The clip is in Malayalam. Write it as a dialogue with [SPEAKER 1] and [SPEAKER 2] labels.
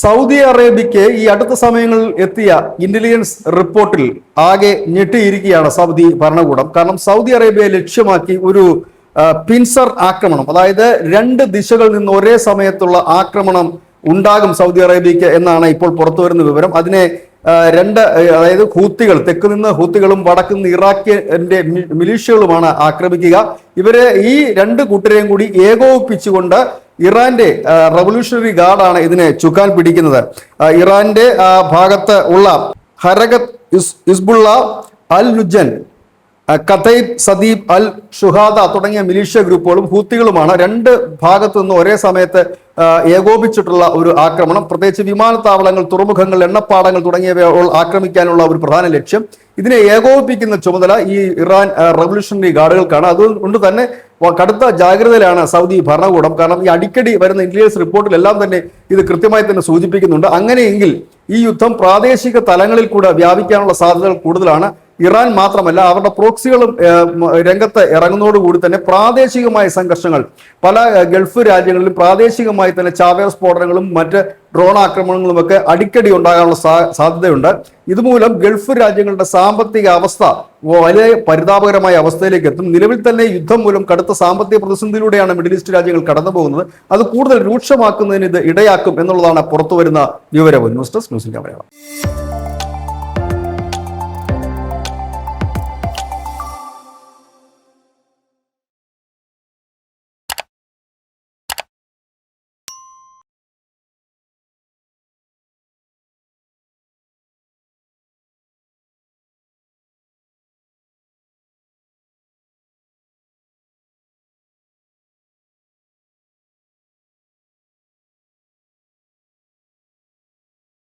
[SPEAKER 1] സൗദി അറേബ്യയ്ക്ക് ഈ അടുത്ത സമയങ്ങളിൽ എത്തിയ ഇന്റലിജൻസ് റിപ്പോർട്ടിൽ ആകെ ഞെട്ടിയിരിക്കുകയാണ് സൗദി ഭരണകൂടം. കാരണം സൗദി അറേബ്യയെ ലക്ഷ്യമാക്കി ഒരു പിൻസർ ആക്രമണം, അതായത് രണ്ട് ദിശകളിൽ നിന്ന് ഒരേ സമയത്തുള്ള ആക്രമണം ഉണ്ടാകും സൗദി അറേബ്യയ്ക്ക് എന്നാണ് ഇപ്പോൾ പുറത്തു വരുന്ന വിവരം. അതിനെ അതായത് ഹൂത്തികൾ, തെക്ക് നിന്ന് ഹൂത്തികളും വടക്ക് നിന്ന് ഇറാഖിന്റെ മിലീഷ്യകളുമാണ് ആക്രമിക്കുക. ഇവരെ ഈ രണ്ട് കൂട്ടരെയും കൂടി ഏകോപിപ്പിച്ചുകൊണ്ട് ഇറാന്റെ റവല്യൂഷണറി ഗാർഡാണ് ഇതിനെ ചുക്കാൻ പിടിക്കുന്നത്. ഇറാന്റെ ഭാഗത്ത് ഉള്ള ഹരകത്ത് ഹിസ്ബുള്ള അൽ നുജൻ, കതൈബ് സദീബ് അൽ ഷുഹാദ തുടങ്ങിയ മിലീഷ്യ ഗ്രൂപ്പുകളും ഹൂത്തികളുമാണ് രണ്ട് ഭാഗത്തു നിന്ന് ഒരേ സമയത്ത് ഏകോപിച്ചിട്ടുള്ള ഒരു ആക്രമണം. പ്രത്യേകിച്ച് വിമാനത്താവളങ്ങൾ, തുറമുഖങ്ങൾ, എണ്ണപ്പാടങ്ങൾ തുടങ്ങിയവ ആക്രമിക്കാനുള്ള ഒരു പ്രധാന ലക്ഷ്യം. ഇതിനെ ഏകോപിപ്പിക്കുന്ന ചുമതല ഈ ഇറാൻ റവല്യൂഷണറി ഗാർഡുകൾക്കാണ്. അതുകൊണ്ട് തന്നെ കടുത്ത ജാഗ്രതയിലാണ് സൗദി ഭരണകൂടം. കാരണം ഈ അടിക്കടി വരുന്ന ഇന്റലിജൻസ് റിപ്പോർട്ടിലെല്ലാം തന്നെ ഇത് കൃത്യമായി തന്നെ സൂചിപ്പിക്കുന്നുണ്ട്. അങ്ങനെയെങ്കിൽ ഈ യുദ്ധം പ്രാദേശിക തലങ്ങളിൽ കൂടെ വ്യാപിക്കാനുള്ള സാധ്യതകൾ കൂടുതലാണ്. ഇറാൻ മാത്രമല്ല, അവരുടെ പ്രോക്സികളും രംഗത്ത് ഇറങ്ങുന്നതോടുകൂടി തന്നെ പ്രാദേശികമായ സംഘർഷങ്ങൾ പല ഗൾഫ് രാജ്യങ്ങളിലും പ്രാദേശികമായി തന്നെ ചാവേർ സ്ഫോടനങ്ങളും മറ്റ് ഡ്രോൺ ആക്രമണങ്ങളും ഒക്കെ അടിക്കടി ഉണ്ടാകാനുള്ള സാധ്യതയുണ്ട്. ഇതുമൂലം ഗൾഫ് രാജ്യങ്ങളുടെ സാമ്പത്തിക അവസ്ഥ വലിയ പരിതാപകരമായ അവസ്ഥയിലേക്ക് എത്തും. നിലവിൽ തന്നെ യുദ്ധം മൂലം കടുത്ത സാമ്പത്തിക പ്രതിസന്ധിയിലൂടെയാണ് മിഡിൽ ഈസ്റ്റ് രാജ്യങ്ങൾ കടന്നു പോകുന്നത്. അത് കൂടുതൽ രൂക്ഷമാക്കുന്നതിന് ഇത് ഇടയാക്കും എന്നുള്ളതാണ് പുറത്തുവരുന്ന വിവരം. News desk, news India Malayalam.